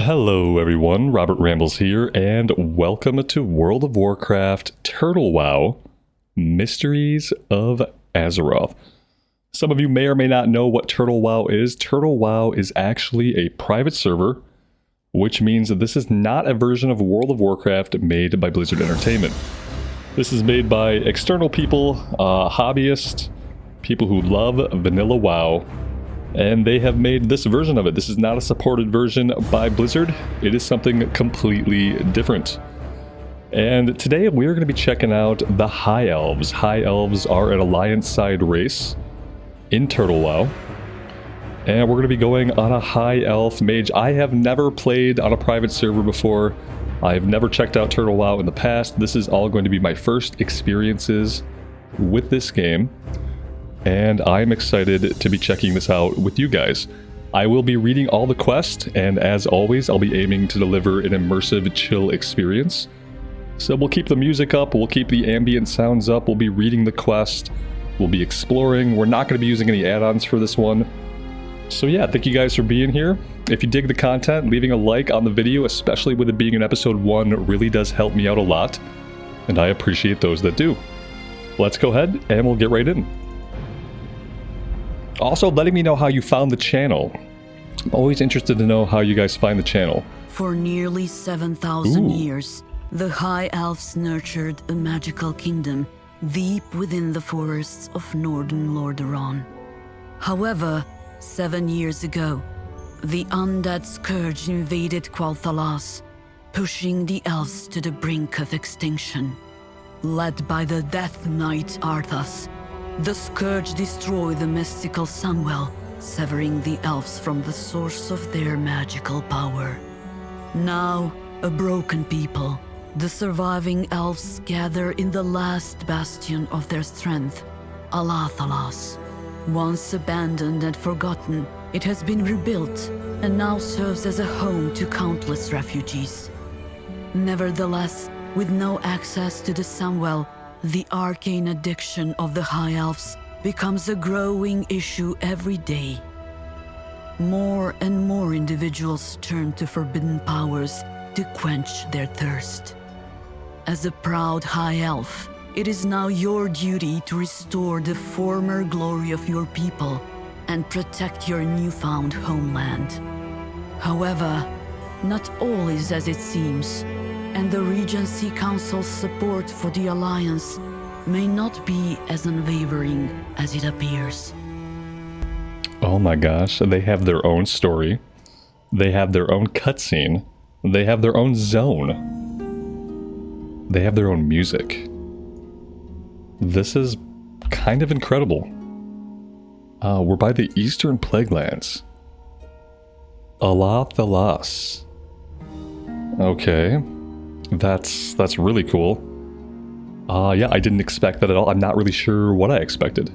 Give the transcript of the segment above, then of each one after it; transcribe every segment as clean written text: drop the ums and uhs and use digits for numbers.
Hello everyone, Robert Rambles here, and welcome to World of Warcraft Turtle WoW Mysteries of Azeroth. Some of you may or may not know what Turtle WoW is. Turtle WoW is actually a private server, which means that this is not a version of World of Warcraft made by Blizzard Entertainment. This is made by external people, hobbyists, people who love vanilla WoW, and they have made this version of it. This is not a supported version by Blizzard. It is something completely different. And today we're going to be checking out the High Elves. High Elves are an Alliance side race in Turtle WoW. And we're going to be going on a High Elf Mage. I have never played on a private server before. I've never checked out Turtle WoW in the past. This is all going to be my first experiences with this game. And I'm excited to be checking this out with you guys. I will be reading all the quests, and as always, I'll be aiming to deliver an immersive, chill experience. So we'll keep the music up, we'll keep the ambient sounds up, we'll be reading the quest, we'll be exploring. We're not going to be using any add-ons for this one. So yeah, thank you guys for being here. If you dig the content, leaving a like on the video, especially with it being in episode 1, really does help me out a lot, and I appreciate those that do. Let's go ahead and we'll get right in. Also, letting me know how you found the channel. I'm always interested to know how you guys find the channel. For nearly 7,000 years, the High Elves nurtured a magical kingdom deep within the forests of northern Lordaeron. However, 7 years ago, the undead scourge invaded Alah'Thalas, pushing the elves to the brink of extinction. Led by the Death Knight Arthas, the scourge destroyed the mystical Sunwell, severing the elves from the source of their magical power. Now, a broken people, the surviving elves gather in the last bastion of their strength, Alah'Thalas. Once abandoned and forgotten, it has been rebuilt and now serves as a home to countless refugees. Nevertheless, with no access to the Sunwell, the arcane addiction of the High Elves becomes a growing issue every day. More and more individuals turn to forbidden powers to quench their thirst. As a proud High Elf, it is now your duty to restore the former glory of your people and protect your newfound homeland. However, not all is as it seems, and the Regency Council's support for the Alliance may not be as unwavering as it appears. Oh my gosh, they have their own story. They have their own cutscene. They have their own zone. They have their own music. This is kind of incredible. We're by the Eastern Plaguelands. Alah'Thalas. Okay. That's really cool. Yeah, I didn't expect that at all. I'm not really sure what I expected.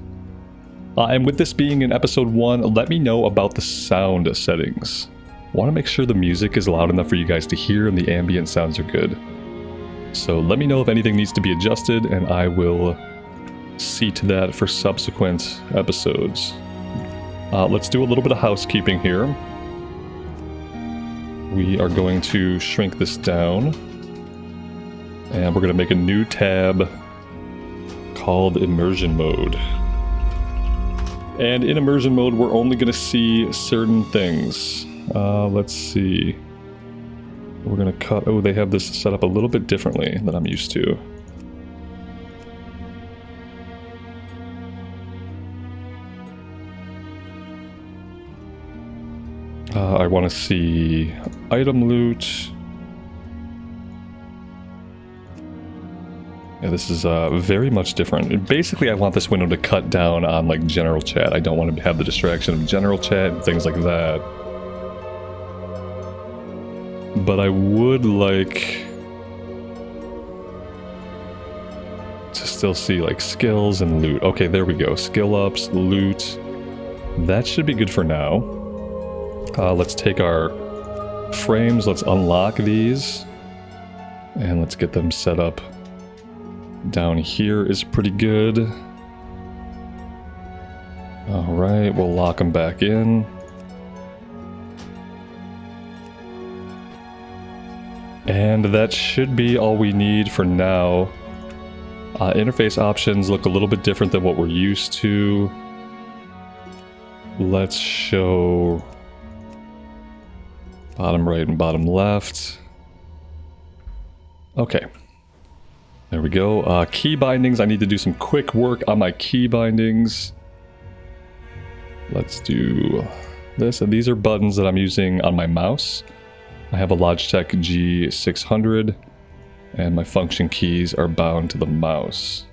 And with this being in episode 1, let me know about the sound settings. Want to make sure the music is loud enough for you guys to hear and the ambient sounds are good. So let me know if anything needs to be adjusted, and I will see to that for subsequent episodes. Let's do a little bit of housekeeping here. We are going to shrink this down. And we're going to make a new tab called Immersion Mode. And in Immersion Mode, we're only going to see certain things. Let's see. We're going to cut... Oh, they have this set up a little bit differently than I'm used to. I want to see item loot. Yeah, this is very much different. Basically, I want this window to cut down on like general chat. I don't want to have the distraction of general chat and things like that. But I would like to still see like skills and loot. Okay, there we go. Skill ups, loot. That should be good for now. Let's take our frames. Let's unlock these. And let's get them set up. Down here is pretty good. Alright, we'll lock them back in. And that should be all we need for now. Interface options look a little bit different than what we're used to. Let's show bottom right and bottom left. Okay. There we go. Key bindings. I need to do some quick work on my key bindings. Let's do this. And these are buttons that I'm using on my mouse. I have a Logitech G600. And my function keys are bound to the mouse.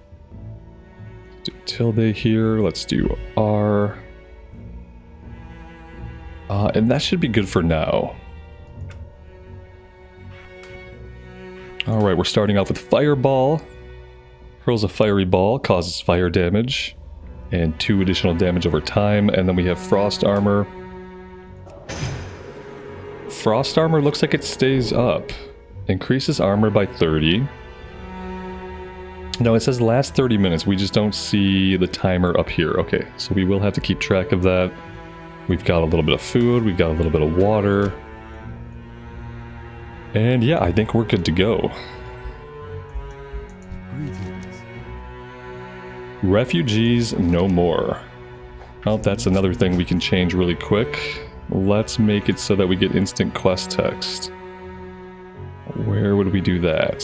Let's do tilde here. Let's do R. And that should be good for now. Alright, we're starting off with Fireball. Hurls a fiery ball, causes fire damage. And 2 additional damage over time. And then we have Frost Armor. Frost Armor looks like it stays up. Increases armor by 30. No, it says last 30 minutes. We just don't see the timer up here. Okay, so we will have to keep track of that. We've got a little bit of food. We've got a little bit of water. And yeah, I think we're good to go. Refugees no more. Oh, that's another thing we can change really quick. Let's make it so that we get instant quest text. Where would we do that?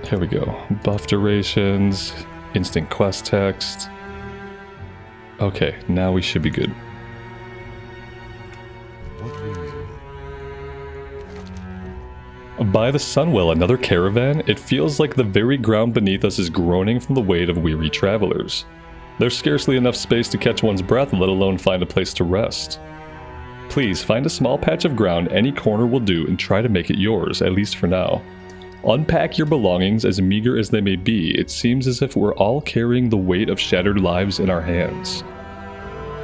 Here we go. Buff durations, instant quest text. Okay, now we should be good. By the Sunwell, another caravan. It feels like the very ground beneath us is groaning from the weight of weary travelers. There's scarcely enough space to catch one's breath, let alone find a place to rest. Please, find a small patch of ground, any corner will do, and try to make it yours, at least for now. Unpack your belongings, as meager as they may be. It seems as if we're all carrying the weight of shattered lives in our hands.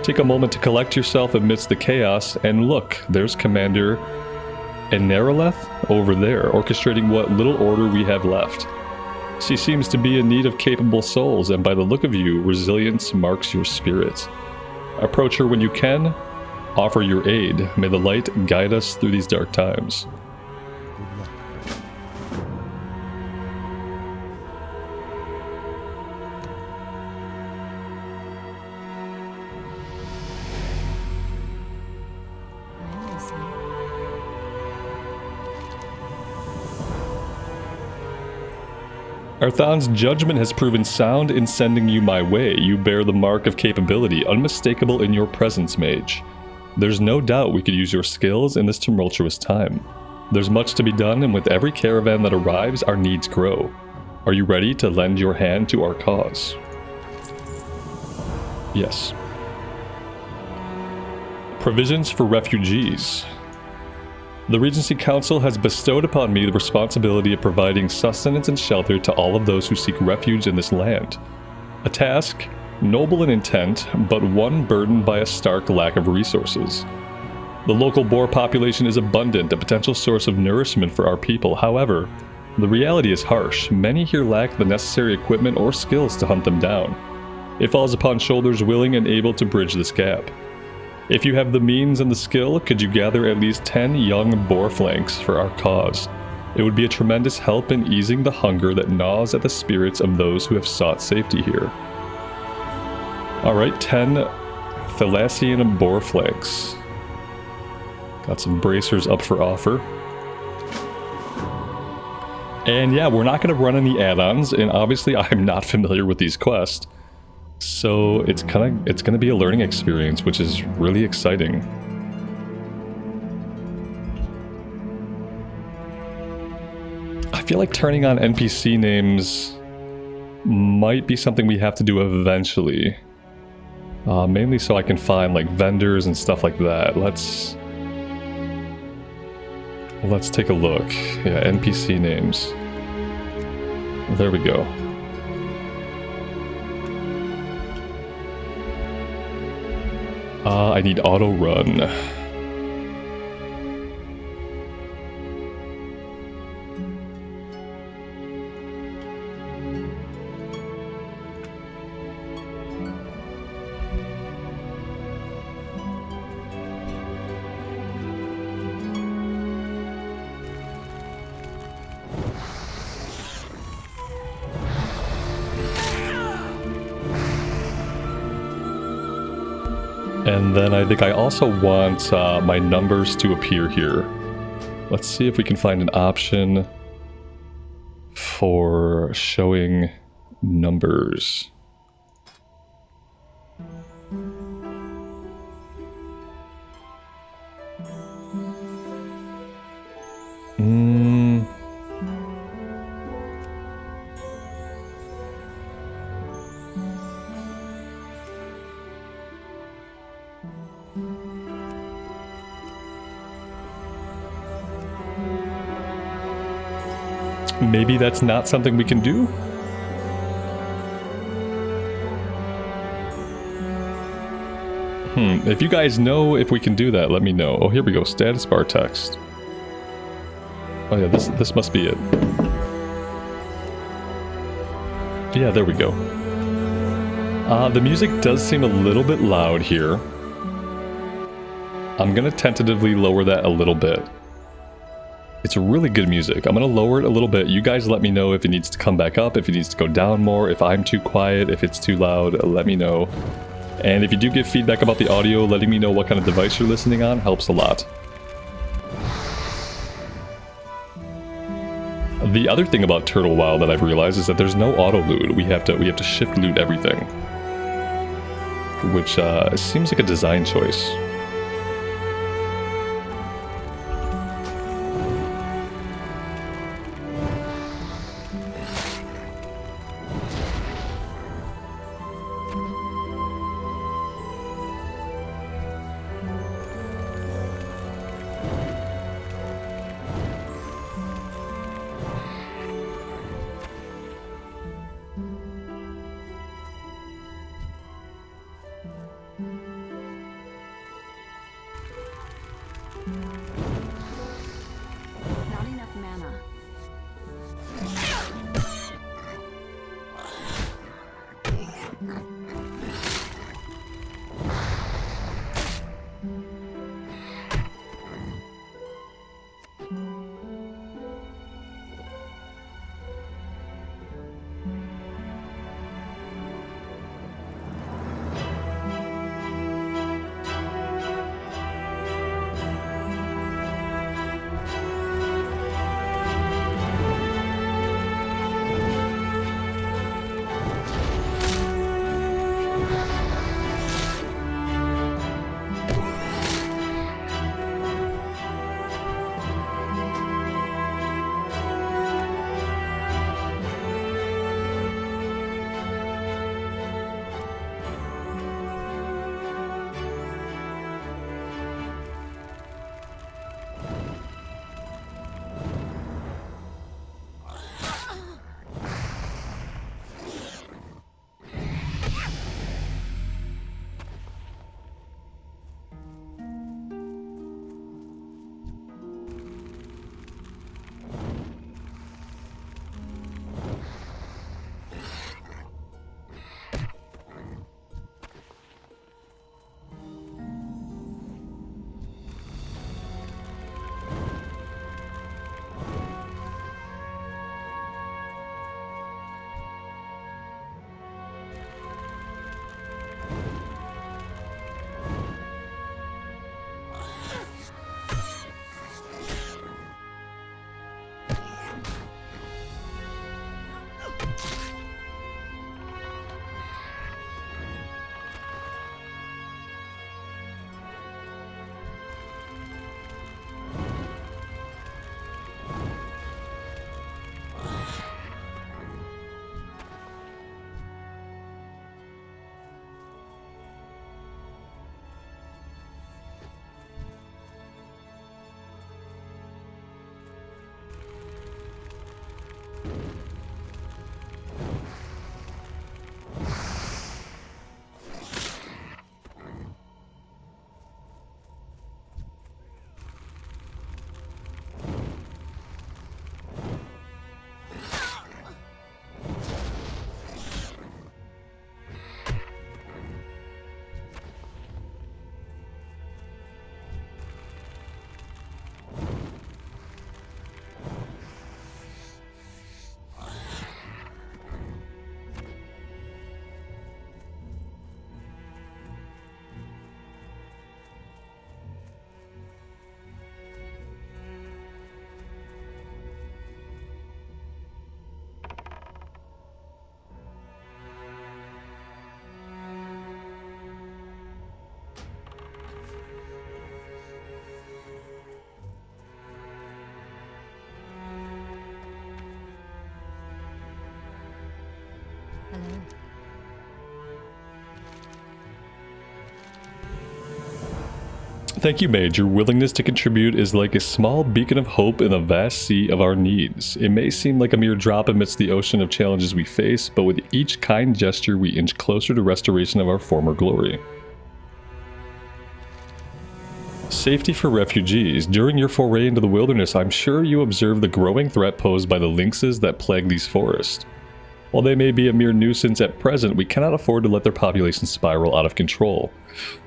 Take a moment to collect yourself amidst the chaos, and look, there's Commander Eneroleth over there, orchestrating what little order we have left. She seems to be in need of capable souls, and by the look of you, resilience marks your spirit. Approach her when you can, offer your aid. May the light guide us through these dark times. Arthan's judgment has proven sound in sending you my way. You bear the mark of capability, unmistakable in your presence, mage. There's no doubt we could use your skills in this tumultuous time. There's much to be done, and with every caravan that arrives, our needs grow. Are you ready to lend your hand to our cause? Yes. Provisions for refugees. The Regency Council has bestowed upon me the responsibility of providing sustenance and shelter to all of those who seek refuge in this land. A task, noble in intent, but one burdened by a stark lack of resources. The local boar population is abundant, a potential source of nourishment for our people. However, the reality is harsh. Many here lack the necessary equipment or skills to hunt them down. It falls upon shoulders willing and able to bridge this gap. If you have the means and the skill, could you gather at least 10 young boar flanks for our cause? It would be a tremendous help in easing the hunger that gnaws at the spirits of those who have sought safety here. Alright, 10 Thalassian boar flanks. Got some bracers up for offer. And yeah, we're not going to run any add-ons, and obviously I'm not familiar with these quests. So it's going to be a learning experience, which is really exciting. I feel like turning on NPC names might be something we have to do eventually. Mainly so I can find like vendors and stuff like that. Let's take a look. Yeah, NPC names. There we go. I need auto run. And then I think I also want my numbers to appear here. Let's see if we can find an option for showing numbers. Maybe that's not something we can do? If you guys know if we can do that, let me know. Oh, here we go. Status bar text. Oh yeah, this must be it. Yeah, there we go. The music does seem a little bit loud here. I'm gonna tentatively lower that a little bit. It's really good music. I'm gonna lower it a little bit. You guys let me know if it needs to come back up, if it needs to go down more, if I'm too quiet, if it's too loud, let me know. And if you do give feedback about the audio, letting me know what kind of device you're listening on helps a lot. The other thing about Turtle WoW that I've realized is that there's no auto loot. We have to shift loot everything, which seems like a design choice. Not enough mana. Hello. Thank you, Mage. Your willingness to contribute is like a small beacon of hope in the vast sea of our needs. It may seem like a mere drop amidst the ocean of challenges we face, but with each kind gesture we inch closer to restoration of our former glory. Safety for refugees. During your foray into the wilderness, I'm sure you observed the growing threat posed by the lynxes that plague these forests. While they may be a mere nuisance at present, we cannot afford to let their population spiral out of control.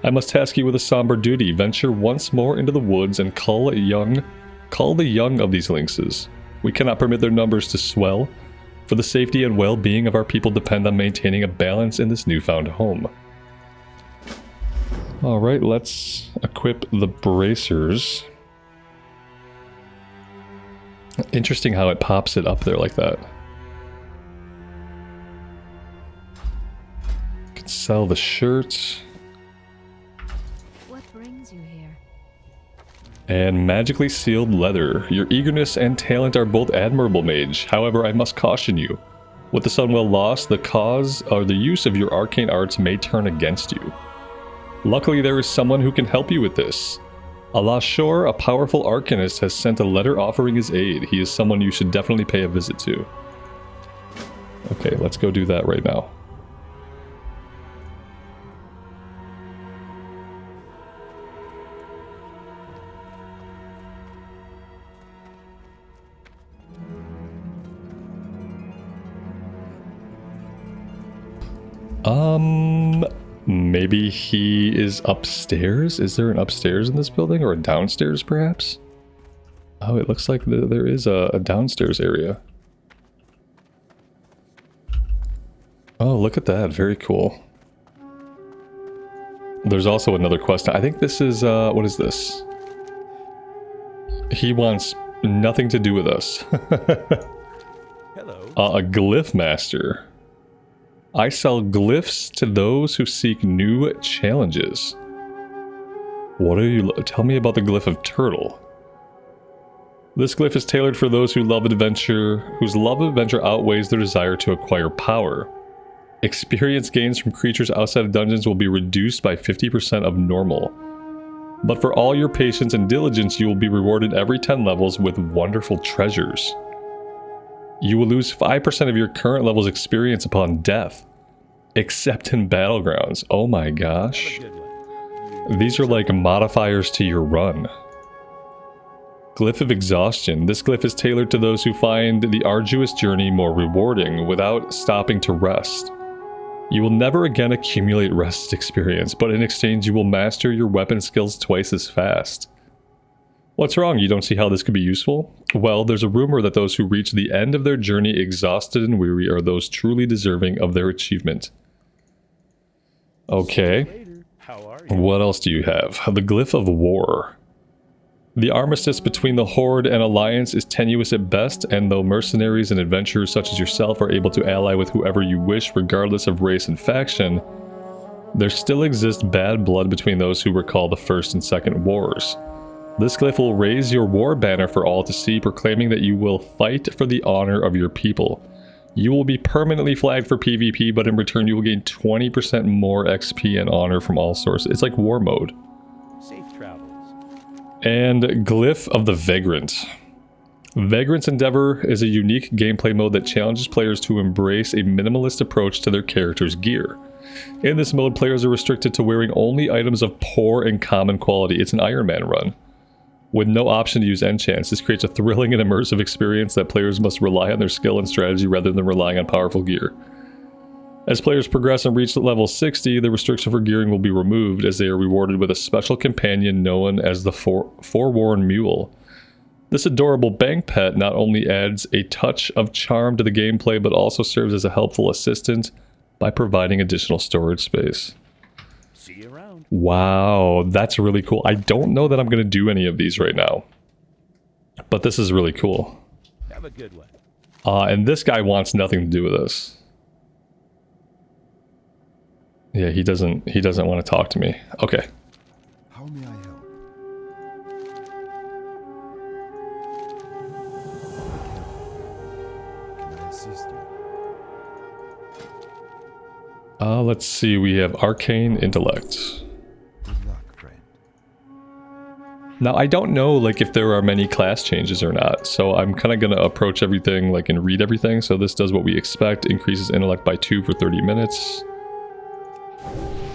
I must task you with a somber duty. Venture once more into the woods and cull the young of these lynxes. We cannot permit their numbers to swell, for the safety and well-being of our people depend on maintaining a balance in this newfound home. Alright, let's equip the bracers. Interesting how it pops it up there like that. Can sell the shirts. What brings you here? And magically sealed leather. Your eagerness and talent are both admirable, Mage. However, I must caution you. With the Sunwell lost, the cause or the use of your arcane arts may turn against you. Luckily, there is someone who can help you with this. Alah'Thalas, a powerful arcanist, has sent a letter offering his aid. He is someone you should definitely pay a visit to. Okay, let's go do that right now. Maybe he is upstairs? Is there an upstairs in this building, or a downstairs perhaps? Oh, it looks like there is a downstairs area. Oh, look at that. Very cool. There's also another quest. I think this is, what is this? He wants nothing to do with us. Hello. A Glyph Master. I sell glyphs to those who seek new challenges. What are you... Tell me about the Glyph of Turtle. This glyph is tailored for those who love adventure, whose love of adventure outweighs their desire to acquire power. Experience gains from creatures outside of dungeons will be reduced by 50% of normal. But for all your patience and diligence, you will be rewarded every 10 levels with wonderful treasures. You will lose 5% of your current level's experience upon death, except in battlegrounds. Oh my gosh. These are like modifiers to your run. Glyph of Exhaustion. This glyph is tailored to those who find the arduous journey more rewarding without stopping to rest. You will never again accumulate rest experience, but in exchange you will master your weapon skills twice as fast. What's wrong? You don't see how this could be useful? Well, there's a rumor that those who reach the end of their journey exhausted and weary are those truly deserving of their achievement. Okay. What else do you have? The Glyph of War. The armistice between the Horde and Alliance is tenuous at best, and though mercenaries and adventurers such as yourself are able to ally with whoever you wish regardless of race and faction, there still exists bad blood between those who recall the First and Second Wars. This glyph will raise your war banner for all to see, proclaiming that you will fight for the honor of your people. You will be permanently flagged for PvP, but in return you will gain 20% more XP and honor from all sources. It's like war mode. Safe travels. And Glyph of the Vagrant. Vagrant's Endeavor is a unique gameplay mode that challenges players to embrace a minimalist approach to their character's gear. In this mode, players are restricted to wearing only items of poor and common quality. It's an Iron Man run. With no option to use enchants, this creates a thrilling and immersive experience that players must rely on their skill and strategy rather than relying on powerful gear. As players progress and reach level 60, the restriction for gearing will be removed as they are rewarded with a special companion known as the Forewarned Mule. This adorable bank pet not only adds a touch of charm to the gameplay, but also serves as a helpful assistant by providing additional storage space. See you around. Wow, that's really cool. I don't know that I'm going to do any of these right now, but this is really cool. Have a good one. And this guy wants nothing to do with us. Yeah, he doesn't want to talk to me. Okay. How may I help? Can I assist you? Let's see, we have Arcane Intellect. Good luck, friend. Now, I don't know, like, if there are many class changes or not, so I'm kind of going to approach everything, like, and read everything. So this does what we expect, increases intellect by 2 for 30 minutes.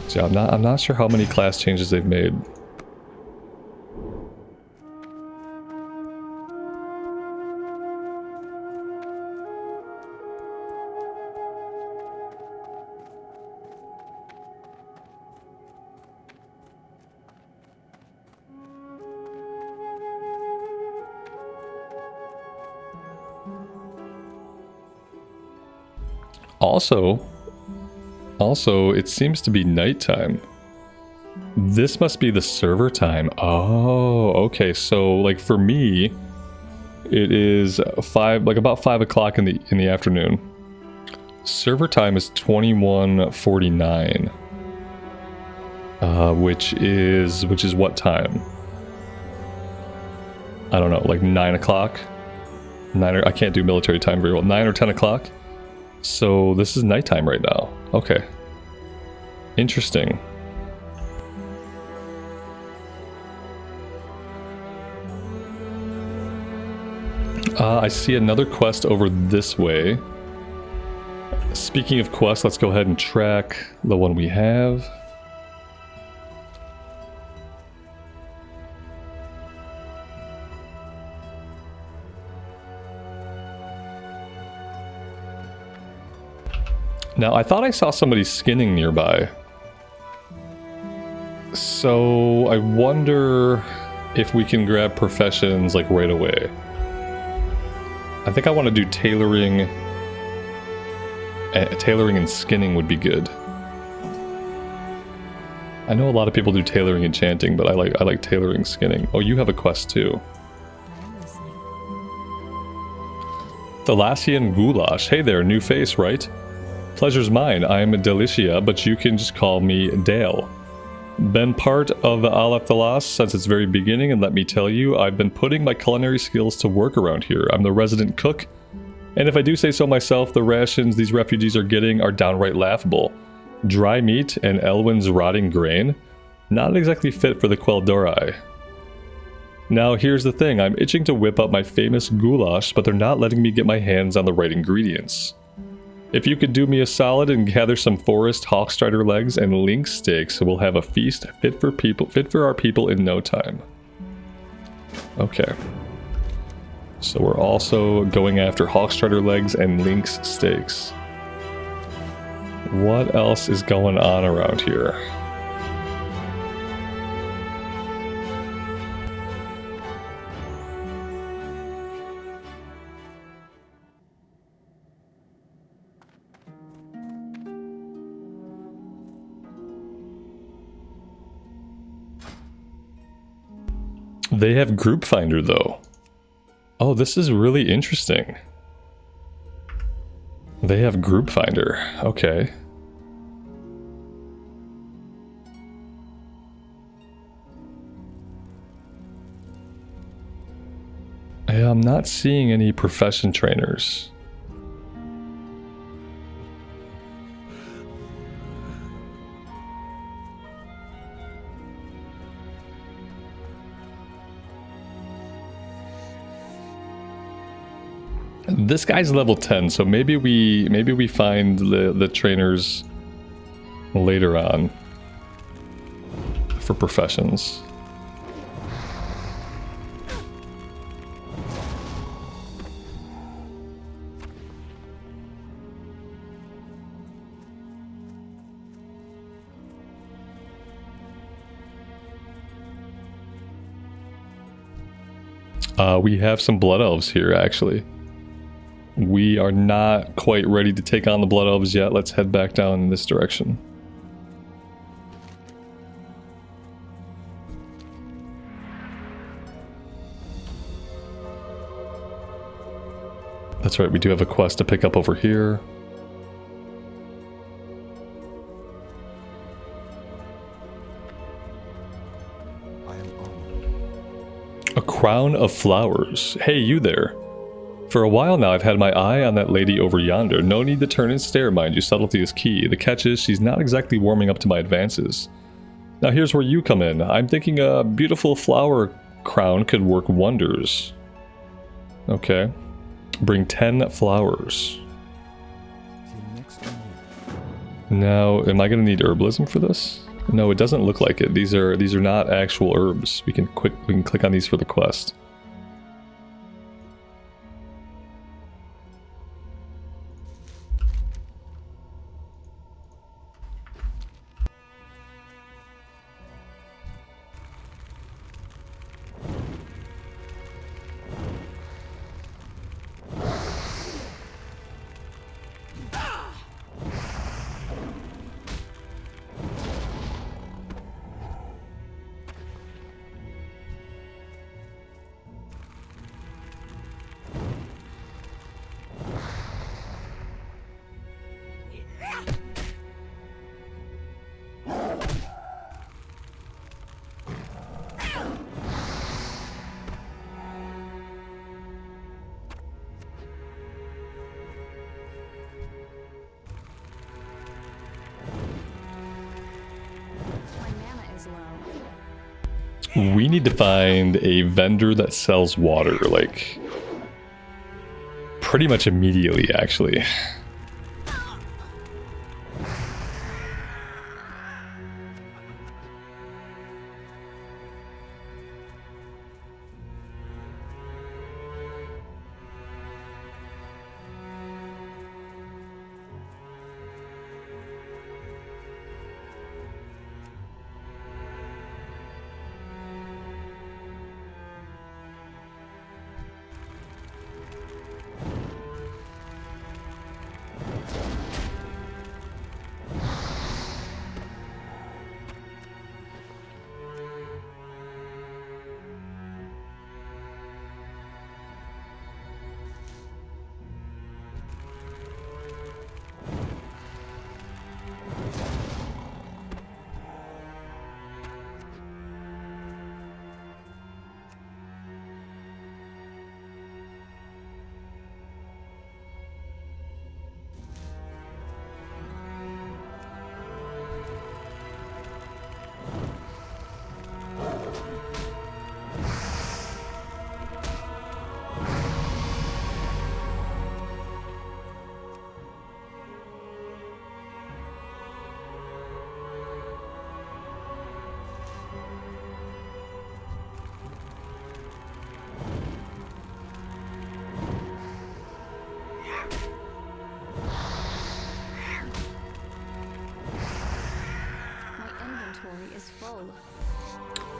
So I'm not sure how many class changes they've made. Also, it seems to be nighttime. This must be the server time. Oh, okay. So, like, for me, it is about 5 o'clock in the afternoon. Server time is 21:49. Which is what time? I don't know, like 9 o'clock? I can't do military time very well. 9 or 10 o'clock? So this is nighttime right now. Okay. Interesting. I see another quest over this way. Speaking of quests, let's go ahead and track the one we have. Now, I thought I saw somebody skinning nearby. So, I wonder if we can grab professions, like, right away. I think I want to do tailoring. Tailoring and skinning would be good. I know a lot of people do tailoring and chanting, but I like tailoring skinning. Oh, you have a quest too. I'm listening. Thalassian Goulash. Hey there, new face, right? Pleasure's mine. I'm Delicia, but you can just call me Dale. Been part of the Alah'Thalas since its very beginning, and let me tell you, I've been putting my culinary skills to work around here. I'm the resident cook, and if I do say so myself, the rations these refugees are getting are downright laughable. Dry meat and Elwyn's rotting grain? Not exactly fit for the Quel'Dorei. Now here's the thing, I'm itching to whip up my famous goulash, but they're not letting me get my hands on the right ingredients. If you could do me a solid and gather some forest hawkstrider legs and lynx steaks, we'll have a feast fit for our people in no time. Okay. So we're also going after hawkstrider legs and lynx steaks. What else is going on around here? They have Group Finder though. Oh, this is really interesting. They have Group Finder. Okay. Yeah, I'm not seeing any profession trainers. This guy's level 10, so maybe we find the trainers later on for professions. We have some blood elves here actually. We are not quite ready to take on the blood elves yet. Let's head back down in this direction. That's right, we do have a quest to pick up over here. I am honored. A crown of flowers. Hey, you there. For a while now, I've had my eye on that lady over yonder. No need to turn and stare, mind you. Subtlety is key. The catch is she's not exactly warming up to my advances. Now here's where you come in. I'm thinking a beautiful flower crown could work wonders. Okay. Bring 10 flowers. Till next time. Now, am I going to need herbalism for this? No, it doesn't look like it. These are not actual herbs. We can click on these for the quest. We need to find a vendor that sells water, like, pretty much immediately, actually.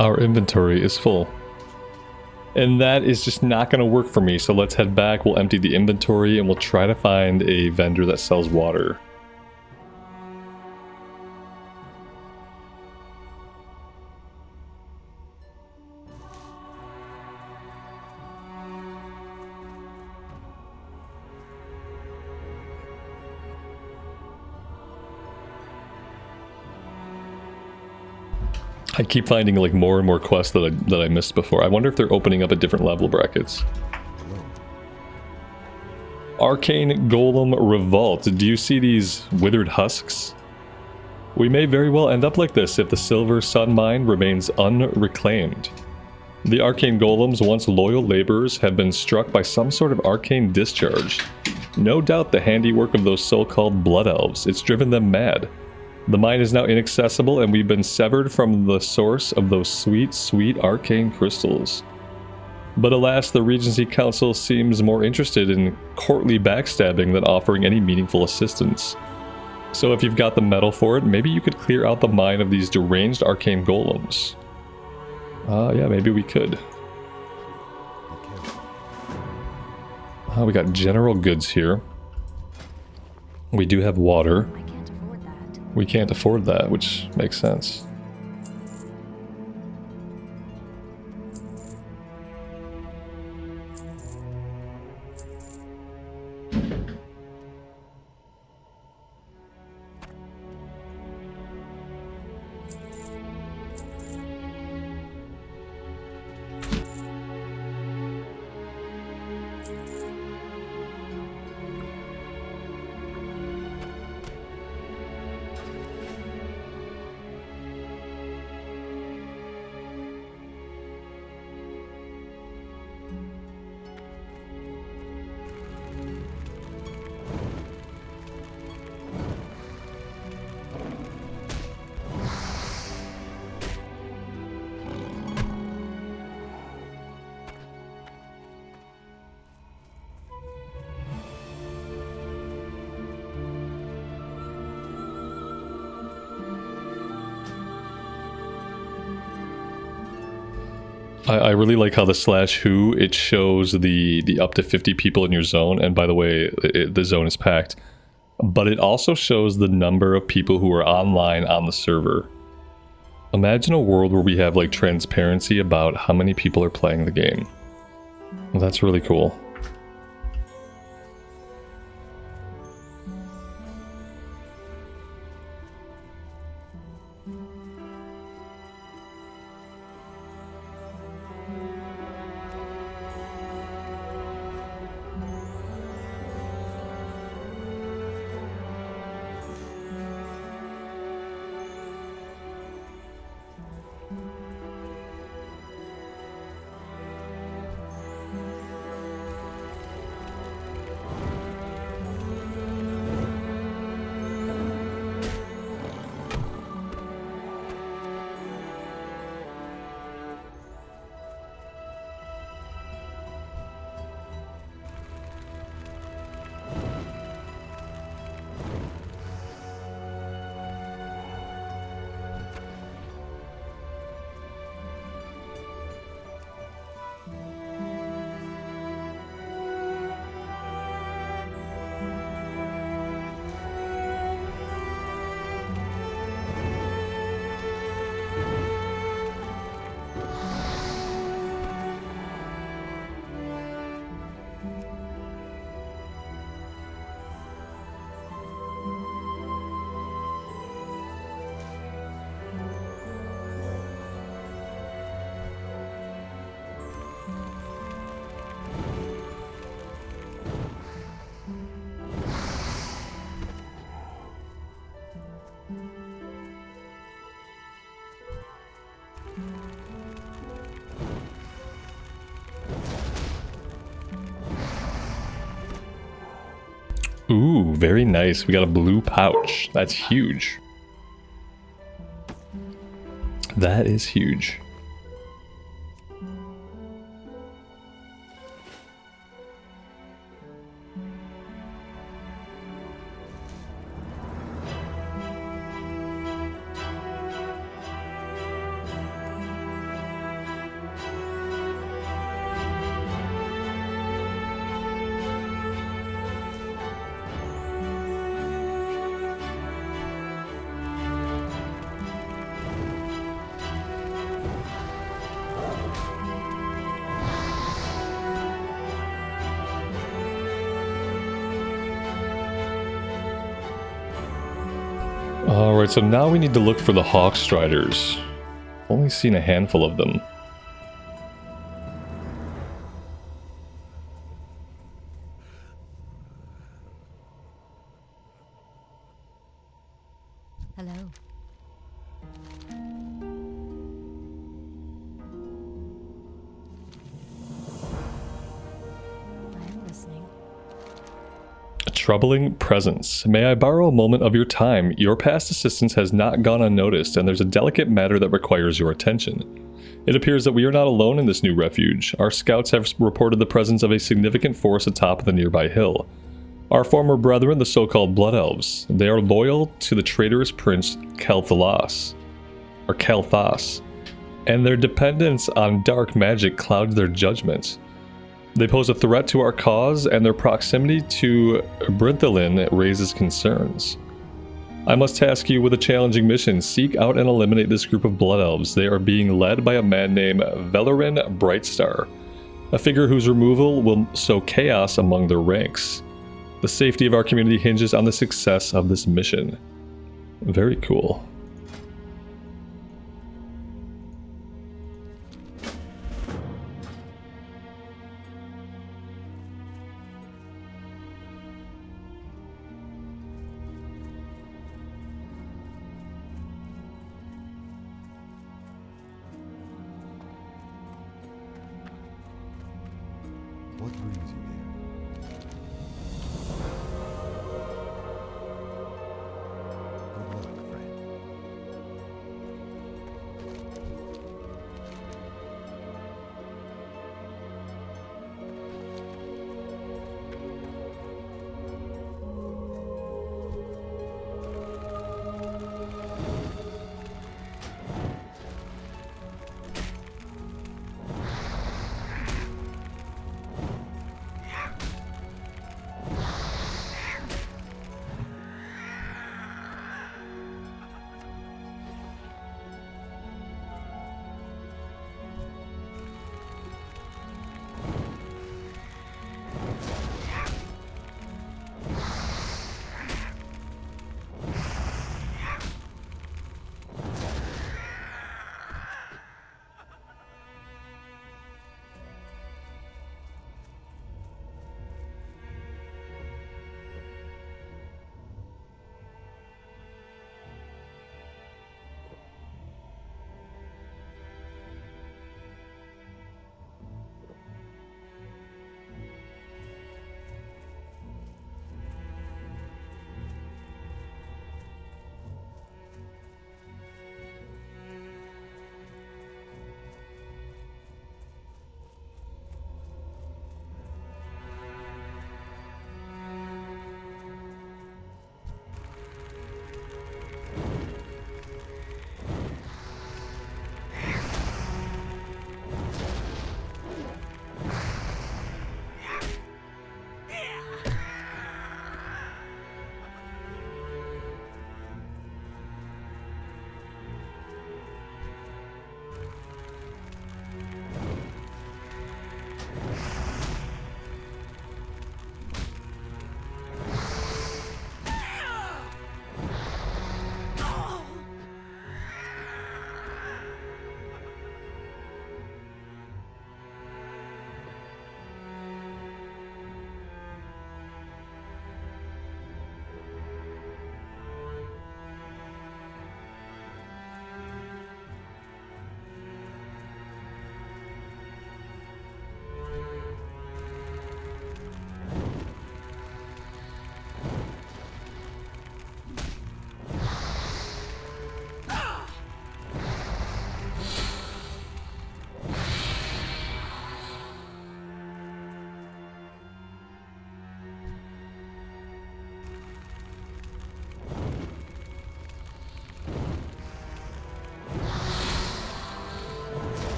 Our inventory is full. And that is just not going to work for me, so let's head back, we'll empty the inventory, and we'll try to find a vendor that sells water. I keep finding like more and more quests that I missed before. I wonder if they're opening up at different level brackets. Arcane Golem Revolt. Do you see these withered husks? We may very well end up like this if the Silver Sun Mine remains unreclaimed. The Arcane Golems, once loyal laborers, have been struck by some sort of arcane discharge. No doubt the handiwork of those so-called Blood Elves. It's driven them mad. The mine is now inaccessible, and we've been severed from the source of those sweet, sweet arcane crystals. But alas, the Regency Council seems more interested in courtly backstabbing than offering any meaningful assistance. So if you've got the metal for it, maybe you could clear out the mine of these deranged arcane golems. Yeah, maybe we could. We got general goods here. We do have water. We can't afford that, which makes sense. I really like how the /who, it shows the up to 50 people in your zone, and by the way, the zone is packed. But it also shows the number of people who are online on the server. Imagine a world where we have like transparency about how many people are playing the game. Well, that's really cool. Ooh, very nice. We got a blue pouch. That's huge. That is huge. Alright, so now we need to look for the Hawkstriders. Only seen a handful of them. Hello. I'm listening. A troubling presence. May I borrow a moment of your time? Your past assistance has not gone unnoticed, and there's a delicate matter that requires your attention. It appears that we are not alone in this new refuge. Our scouts have reported the presence of a significant force atop the nearby hill. Our former brethren, the so-called Blood Elves. They are loyal to the traitorous Prince Alah'Thalas, or Alah'Thalas, and their dependence on dark magic clouds their judgment. They pose a threat to our cause, and their proximity to Brinthalin raises concerns. I must task you with a challenging mission. Seek out and eliminate this group of Blood Elves. They are being led by a man named Velarin Brightstar, a figure whose removal will sow chaos among their ranks. The safety of our community hinges on the success of this mission. Very cool. What brings you here? Good luck, friend.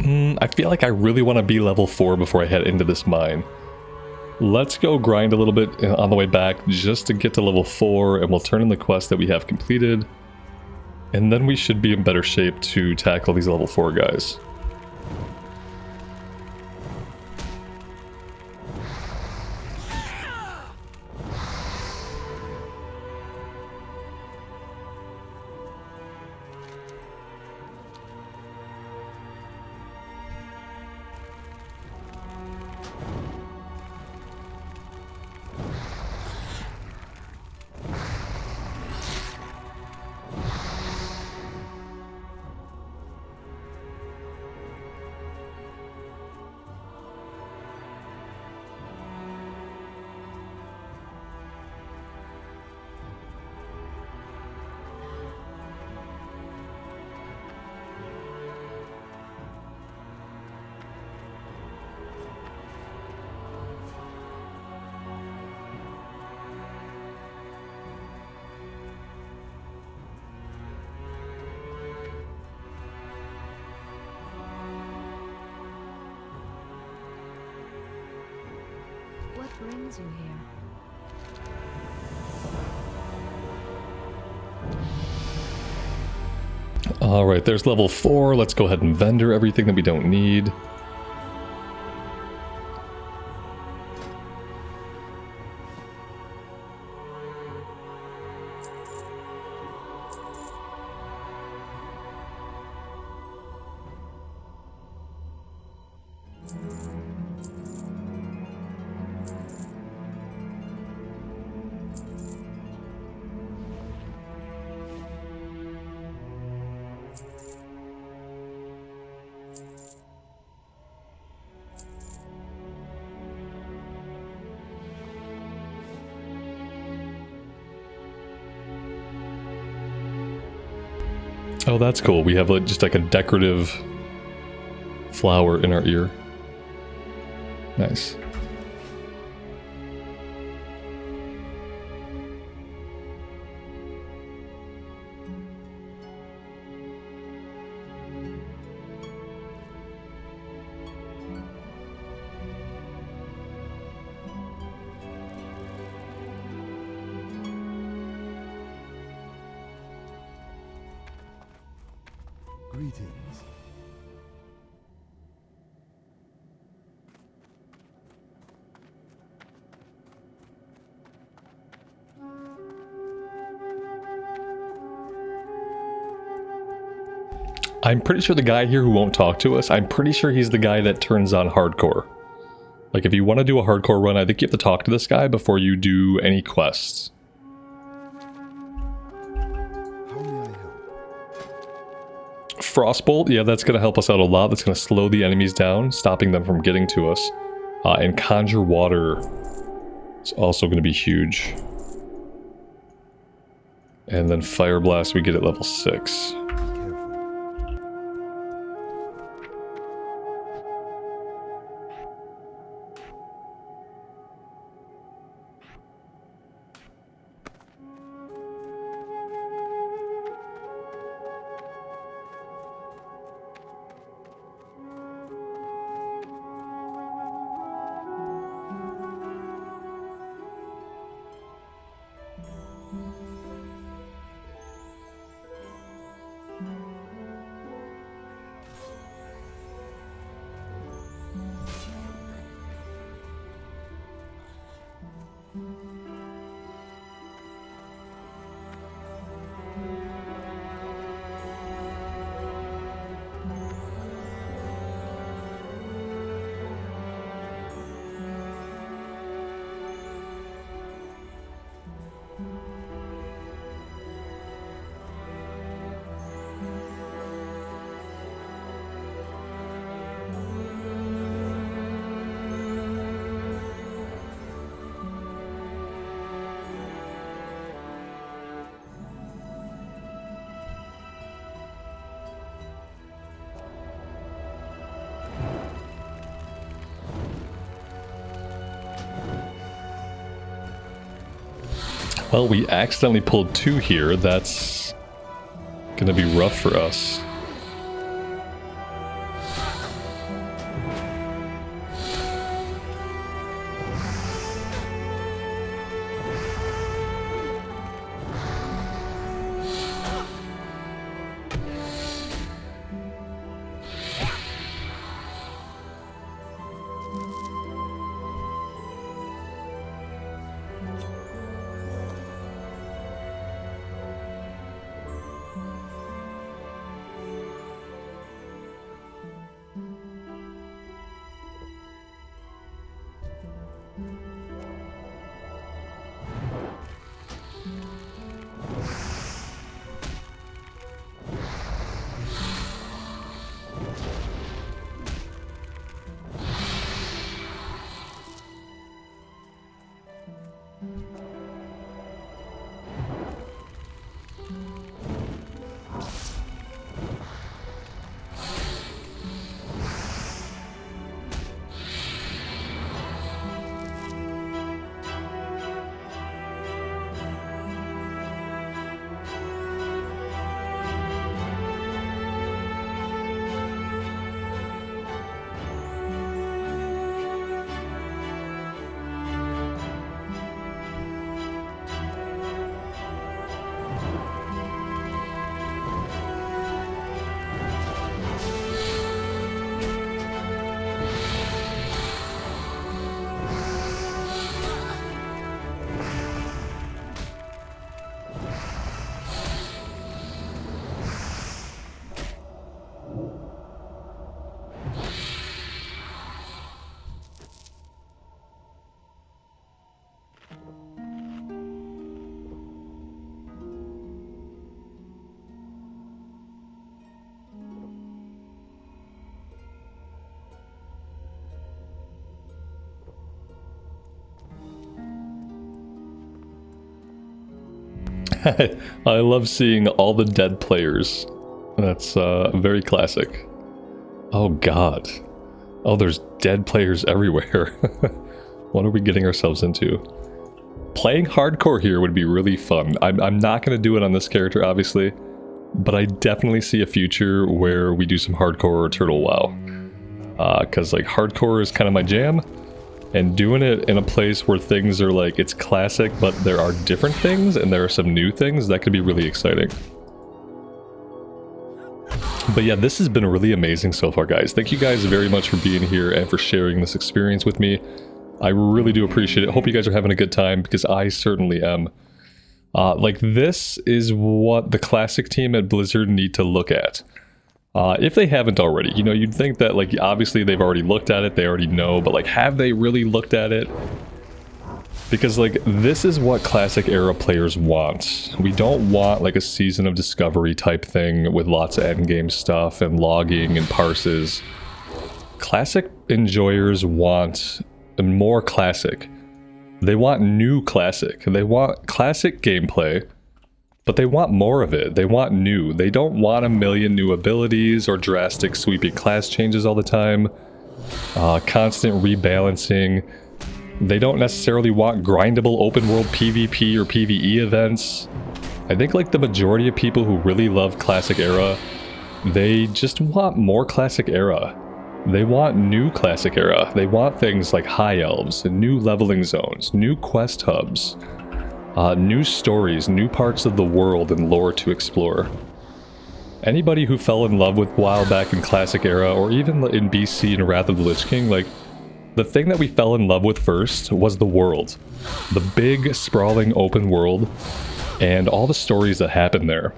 I feel like I really want to be level 4 before I head into this mine. Let's go grind a little bit on the way back just to get to level 4, and we'll turn in the quest that we have completed. And then we should be in better shape to tackle these level 4 guys. What brings you here? Alright, there's level 4. Let's go ahead and vendor everything that we don't need. Oh, that's cool. We have just like a decorative flower in our ear. Nice. Greetings. I'm pretty sure the guy here who won't talk to us, I'm pretty sure he's the guy that turns on hardcore. Like, if you want to do a hardcore run, I think you have to talk to this guy before you do any quests. How may I help? Frostbolt, yeah, that's going to help us out a lot. That's going to slow the enemies down, stopping them from getting to us. And Conjure Water is also going to be huge. And then Fire Blast we get at level 6. Be careful. Well, we accidentally pulled 2 here. That's gonna be rough for us. I love seeing all the dead players. That's very classic. Oh god. Oh, there's dead players everywhere. What are we getting ourselves into? Playing hardcore here would be really fun. I'm not going to do it on this character, obviously, but I definitely see a future where we do some hardcore Turtle WoW. Because like hardcore is kind of my jam, and doing it in a place where things are like, it's classic, but there are different things and there are some new things, that could be really exciting. But yeah, this has been really amazing so far, guys. Thank you guys very much for being here and for sharing this experience with me. I really do appreciate it. Hope you guys are having a good time, because I certainly am. Like, this is what the classic team at Blizzard need to look at. If they haven't already. You know, you'd think that, like, obviously they've already looked at it, they already know, but, like, have they really looked at it? Because, like, this is what classic era players want. We don't want, like, a Season of Discovery type thing with lots of endgame stuff and logging and parses. Classic enjoyers want more classic. They want new classic. They want classic gameplay, but they want more of it. They want new. They don't want a million new abilities or drastic sweeping class changes all the time. Constant rebalancing. They don't necessarily want grindable open world PvP or PvE events. I think like the majority of people who really love classic era, they just want more classic era. They want new classic era. They want things like high elves, new leveling zones, new quest hubs, new stories, new parts of the world and lore to explore. Anybody who fell in love with WoW back in classic era, or even in BC and Wrath of the Lich King, like, the thing that we fell in love with first was the world. The big, sprawling open world, and all the stories that happened there.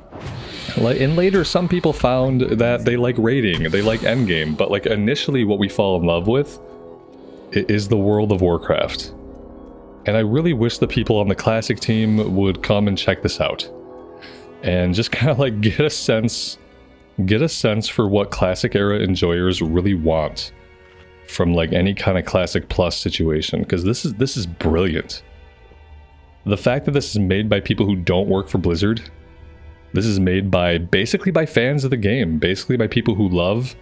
Like, and later, some people found that they like raiding, they like endgame, but like initially what we fall in love with is the world of Warcraft. And I really wish the people on the classic team would come and check this out. And just kind of like get a sense for what classic era enjoyers really want from like any kind of classic plus situation, because this is brilliant. The fact that this is made by people who don't work for Blizzard, this is made by basically by fans of the game, basically by people who love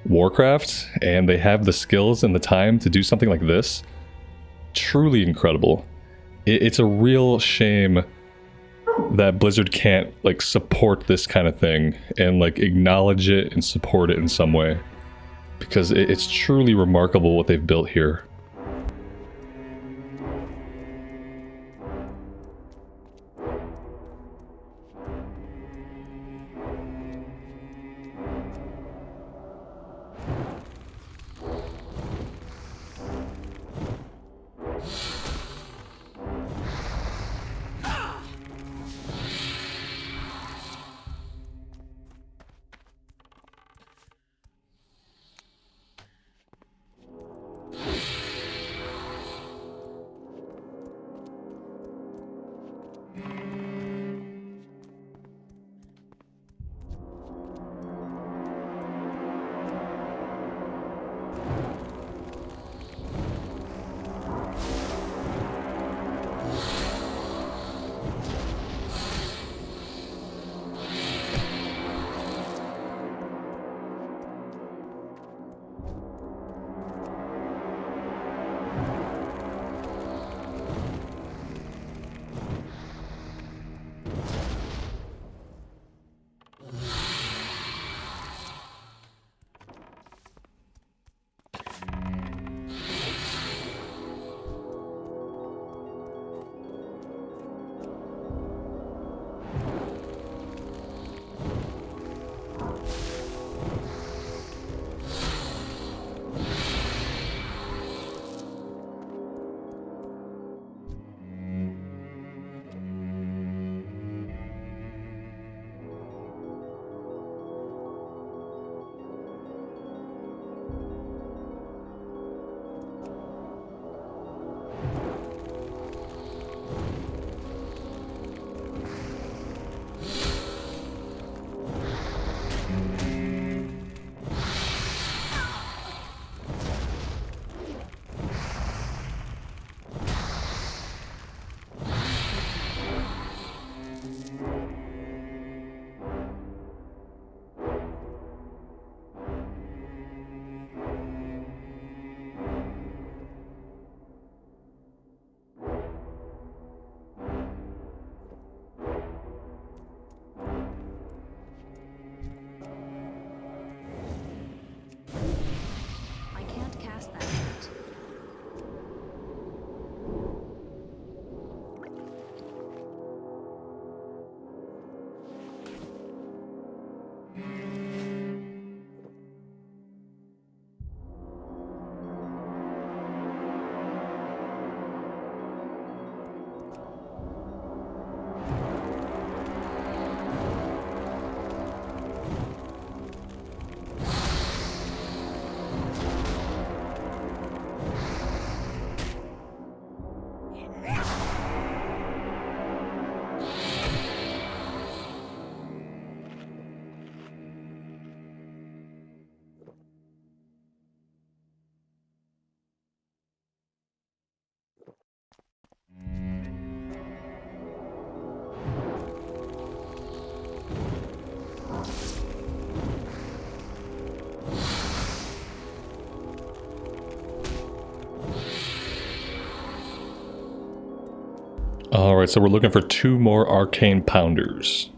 Warcraft, and they have the skills and the time to do something like this. Truly incredible. It's a real shame that Blizzard can't like support this kind of thing and like acknowledge it and support it in some way, because it's truly remarkable what they've built here. Alright, so we're looking for 2 more arcane pounders.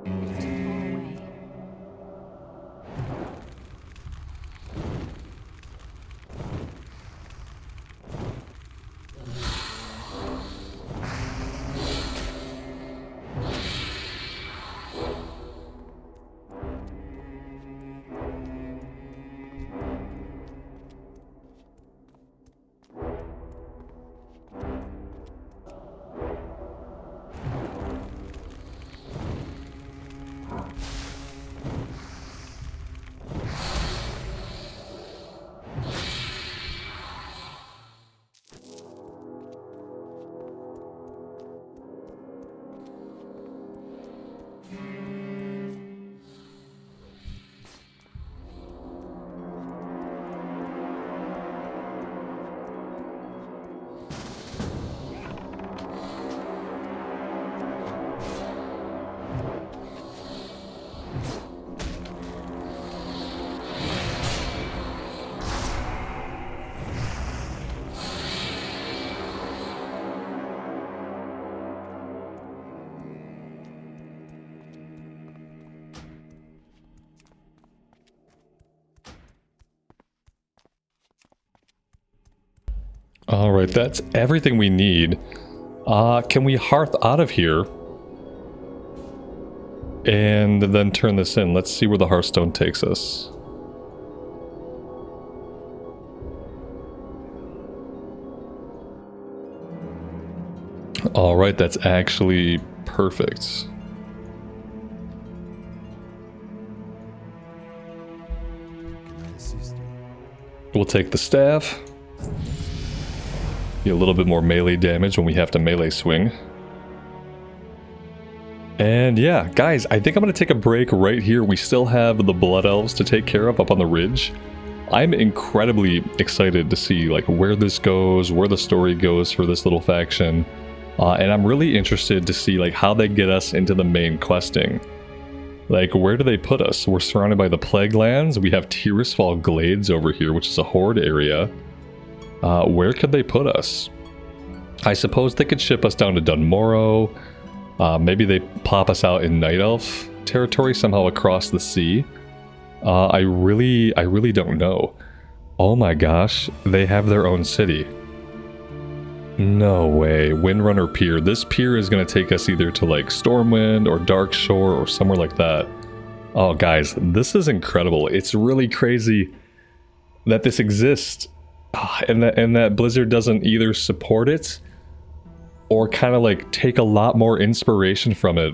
It's too far away. Alright, that's everything we need. Can we hearth out of here? And then turn this in. Let's see where the hearthstone takes us. Alright, that's actually perfect. Can I assist you? We'll take the staff. Get a little bit more melee damage when we have to melee swing. And yeah, guys, I think I'm going to take a break right here. We still have the Blood Elves to take care of up on the ridge. I'm incredibly excited to see like where this goes, where the story goes for this little faction. And I'm really interested to see like how they get us into the main questing. Like, where do they put us? We're surrounded by the Plague Lands. We have Tirisfal Glades over here, which is a horde area. Where could they put us? I suppose they could ship us down to Dunmorrow. Maybe they pop us out in Night Elf territory somehow across the sea. I really don't know. Oh my gosh, they have their own city. No way, Windrunner Pier. This pier is going to take us either to like Stormwind or Dark Shore or somewhere like that. Oh guys, this is incredible. It's really crazy that this exists. And that Blizzard doesn't either support it or kind of like take a lot more inspiration from it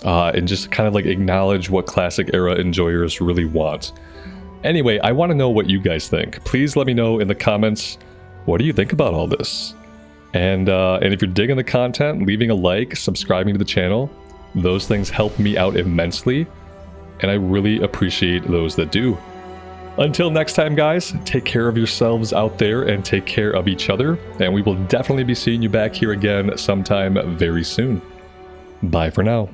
and just kind of like acknowledge what classic era enjoyers really want. Anyway, I want to know what you guys think. Please let me know in the comments, what do you think about all this? And if you're digging the content, leaving a like, subscribing to the channel, those things help me out immensely, and I really appreciate those that do. Until next time, guys, take care of yourselves out there and take care of each other, and we will definitely be seeing you back here again sometime very soon. Bye for now.